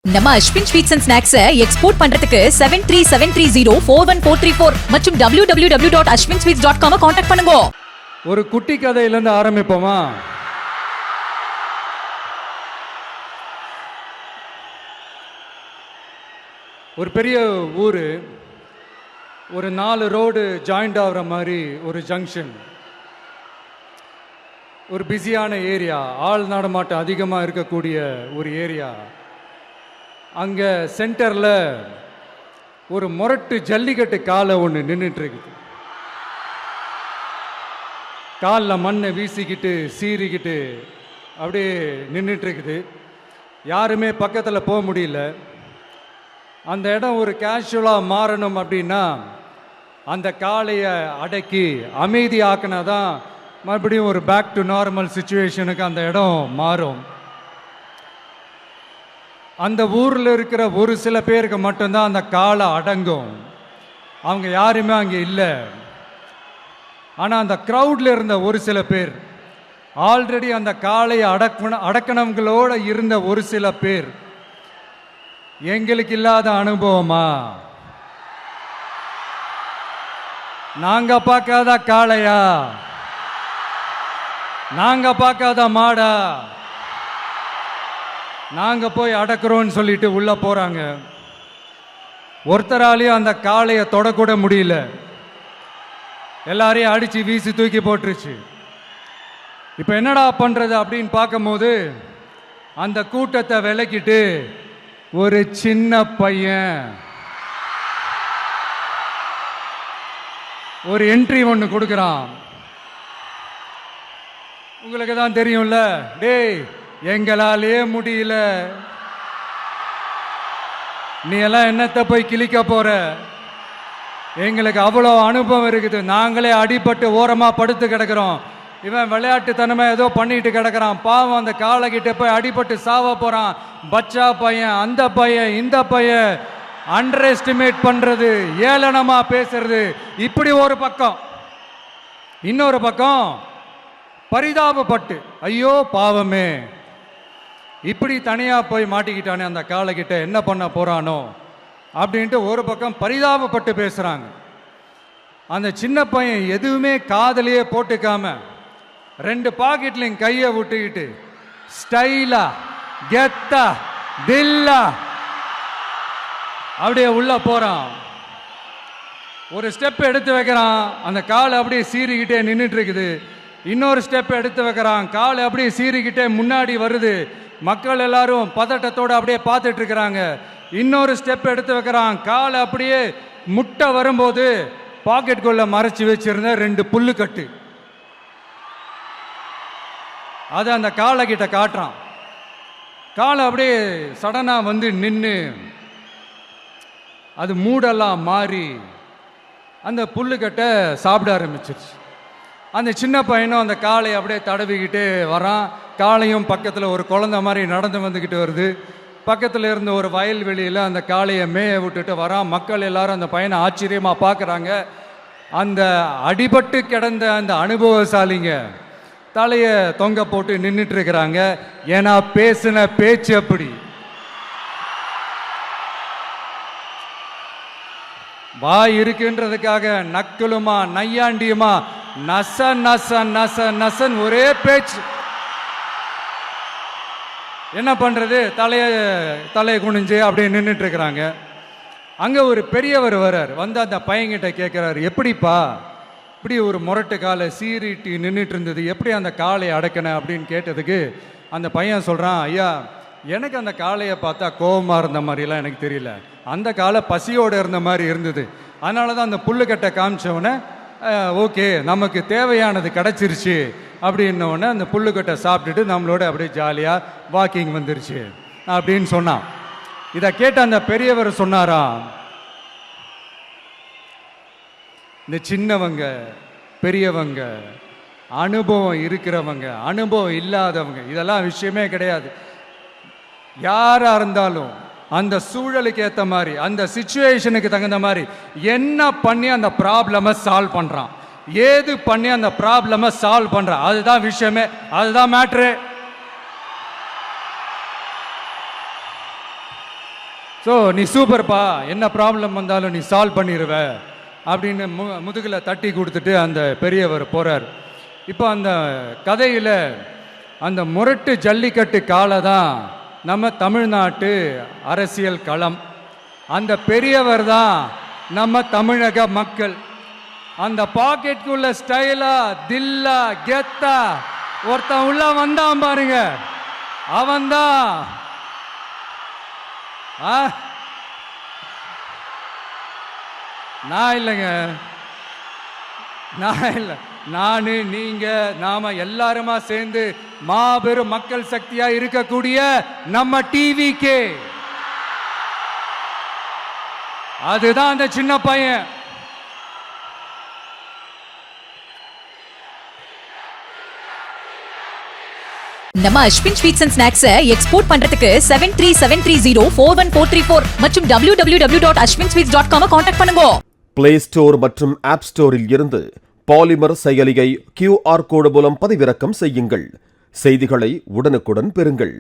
நம்ம Ashwin sweets and ஸ்நாக்ஸை export பண்றதுக்கு 7373041434 மற்றும் www.ashwinsweets.com கான்டாக்ட் பண்ணுங்க. ஒரு குட்டி கதையில இருந்து ஆரம்பிப்போமா? ஒரு பெரிய ஊர், ஒரு 4 ரோடு ஜாயிண்ட் ஆகிற மாதிரி ஒரு ஜங்ஷன், ஒரு பிஸியான ஏரியா, ஆள் நடமாட்டம் அதிகமாக இருக்கக்கூடிய ஒரு ஏரியா. அங்கே சென்டரில் ஒரு முரட்டு ஜல்லிக்கட்டு காலை ஒன்று நின்றுட்டு இருக்குது. காலில் மண்ணை வீசிக்கிட்டு சீறிக்கிட்டு அப்படியே நின்றுட்டு இருக்குது. யாருமே பக்கத்தில் போக முடியல. அந்த இடம் ஒரு கேஷுவலாக மாறணும் அப்படின்னா அந்த காளையை அடக்கி அமைதி ஆக்கினா தான் மறுபடியும் ஒரு பேக் டு நார்மல் சுச்சுவேஷனுக்கு அந்த இடம் மாறும். அந்த ஊரில் இருக்கிற ஒரு சில பேருக்கு மட்டும்தான் அந்த காளை அடங்கும். அவங்க யாருமே அங்கே இல்லை. ஆனால் அந்த க்ரௌடில் இருந்த ஒரு சில பேர், ஆல்ரெடி அந்த காளையை அடக்கணங்களோடு இருந்த ஒரு சில பேர், எங்களுக்கு இல்லாத அனுபவமா? நாங்க பார்க்காத காளையா? நாங்க பார்க்காத மாடா? நாங்க போய் அடக்குறோன்னு சொல்லிட்டு உள்ள போறாங்க. ஒருத்தராலையும் அந்த காளையை தொடக்கூட முடியல. எல்லாரையும் அடிச்சு வீசி தூக்கி போட்டுருச்சு. இப்ப என்னடா பண்றது அப்படின்னு பார்க்கும்போது அந்த கூட்டத்தை விலக்கிட்டு ஒரு சின்ன பையன் ஒரு என்ட்ரி ஒன்று கொடுக்குறான். உங்களுக்கு தான் தெரியும்ல, டேய் எங்களாலே முடியல, நீ எல்லாம் என்னத்தை போய் கிழிக்க போற? எங்களுக்கு அவ்வளோ அனுபவம் இருக்குது, நாங்களே அடிபட்டு ஓரமா படுத்து கிடக்கிறோம். இவன் விளையாட்டுத்தனமா ஏதோ பண்ணிட்டு கிடக்கிறான், பாவம் அந்த காளைகிட்ட போய் அடிபட்டு சாவ போறான். பச்சா பையன், அந்த பையன், இந்த பையன், அண்டர் எஸ்டிமேட் பண்றது, ஏளனமா பேசுறது, இப்படி ஒரு பக்கம். இன்னொரு பக்கம் பரிதாபப்பட்டு, ஐயோ பாவமே, இப்படி தனியா போய் மாட்டிக்கிட்டானே அந்த காளைகிட்ட, என்ன பண்ண போறானோ அப்படின்ட்டு ஒரு பக்கம் பரிதாபப்பட்டு பேசுறாங்க. அந்த சின்ன பையன் எதுவுமே காதலையே போட்டுக்காம 2 பாக்கெட்லையும் கையை விட்டுக்கிட்டு ஸ்டைலா கெத்தா தில்லா அப்படியே உள்ள போறான். ஒரு ஸ்டெப் எடுத்து வைக்கிறான், அந்த காலை அப்படியே சீறிக்கிட்டே நின்றுட்டு இருக்குது. இன்னொரு ஸ்டெப் எடுத்து வைக்கிறான், காலை அப்படியே சீறிக்கிட்டே முன்னாடி வருது. மக்கள் எல்லாரும் பதட்டத்தோடு அப்படியே பார்த்துட்டு இருக்கிறாங்க. இன்னொரு ஸ்டெப் எடுத்து வைக்கிறான், காலை அப்படியே முட்டை வரும்போது பாக்கெட்டுக்குள்ள மறைச்சு வச்சிருந்த 2 புல்லுக்கட்டு அதை அந்த காலை கிட்ட காட்டுறான். காலை அப்படியே சடனா வந்து நின்று அது மூடெல்லாம் மாறி அந்த புல்லுக்கட்டை சாப்பிட ஆரம்பிச்சிருச்சு. அந்த சின்ன பையனும் அந்த காளையை அப்படியே தடவிக்கிட்டே வரான். காளையும் பக்கத்தில் ஒரு குழந்தை மாதிரி நடந்து வந்துக்கிட்டு வருது. பக்கத்தில் இருந்த ஒரு வயல்வெளியில் அந்த காளையை மேய விட்டுட்டு வரான். மக்கள் எல்லாரும் அந்த பையனை ஆச்சரியமாக பார்க்குறாங்க. அந்த அடிபட்டு கிடந்த அந்த அனுபவசாலிங்க தலையை தொங்க போட்டு நின்றுட்டு இருக்கிறாங்க. ஏன்னா பேசின பேச்சு அப்படி. வாய் இருக்குன்றதுக்காக நக்கலுமா நையாண்டியுமா நச நச நச நசன் ஒரே பேச்சு. என்ன பண்றது, தலையை குனிஞ்சு அப்படியே நின்றுட்டு இருக்கிறாங்க. அங்க ஒரு பெரியவர் வர்றார். வந்து அந்த பையன்கிட்ட கேட்கிறாரு, எப்படிப்பா இப்படி ஒரு முரட்டு காலை சீறிட்டு நின்றுட்டு இருந்தது, எப்படி அந்த காளையை அடக்கின அப்படின்னு கேட்டதுக்கு அந்த பையன் சொல்றான், ஐயா எனக்கு அந்த காளையை பார்த்தா கோபமா இருந்த மாதிரிலாம் எனக்கு தெரியல, அந்த காலை பசியோடு இருந்த மாதிரி இருந்தது. அதனால தான் அந்த புல்லுக்கட்டை காமிச்சவொடனே ஓகே நமக்கு தேவையானது கிடச்சிருச்சு அப்படின்னோடனே அந்த புல்லுக்கட்டை சாப்பிட்டுட்டு நம்மளோட அப்படியே ஜாலியாக வாக்கிங் வந்துருச்சு அப்படின்னு சொன்னான். இதை கேட்ட அந்த பெரியவர் சொன்னாராம், இந்த சின்னவங்க பெரியவங்க, அனுபவம் இருக்கிறவங்க அனுபவம் இல்லாதவங்க இதெல்லாம் விஷயமே கிடையாது. யாரா இருந்தாலும் அந்த சூழலுக்கு ஏற்ற மாதிரி, அந்த சிச்சுவேஷனுக்கு தகுந்த மாதிரி என்ன பண்ணி அந்த ப்ராப்ளமை சால்வ் பண்றான், ஏது பண்ணி அந்த ப்ராப்ளமை சால்வ் பண்றான், அதுதான் விஷயமே, அதுதான் மேட்ரு. ஸோ நீ சூப்பர்ப்பா, என்ன ப்ராப்ளம் வந்தாலும் நீ சால்வ் பண்ணிடுவ அப்படின்னு முதுகில் தட்டி கொடுத்துட்டு அந்த பெரியவர் போகிறார். இப்போ அந்த கதையில் அந்த முரட்டு ஜல்லிக்கட்டு காலை தான் நம்ம தமிழ்நாட்டு அரசியல் களம். அந்த பெரியவர் தான் நம்ம தமிழக மக்கள். அந்த பாக்கெட்டுக்குள்ள ஸ்டைலா தில்லா கெத்தா ஒருத்தன் உள்ள வந்தான் பாருங்க, அவன்தான் நான் இல்லைங்க, நான் இல்லை, நானு நீங்க நாம எல்லாருமா சேர்ந்து மாபெரும் மக்கள் சக்தியா இருக்கக்கூடிய நம்ம டிவிகே, அதுதான் அந்த சின்ன பையன். நம்ம Ashwin sweets and snacks export பண்றதுக்கு 7373041434 மற்றும் www.ashwinsweets.com கான்டாக்ட் பண்ணுங்க. பிளே ஸ்டோர் மற்றும் ஆப் ஸ்டோரில் இருந்து பாலிமர் செயலியை QR கோடு மூலம் பதிவிறக்கம் செய்யுங்கள். செய்திகளை உடனுக்குடன் பெறுங்கள்.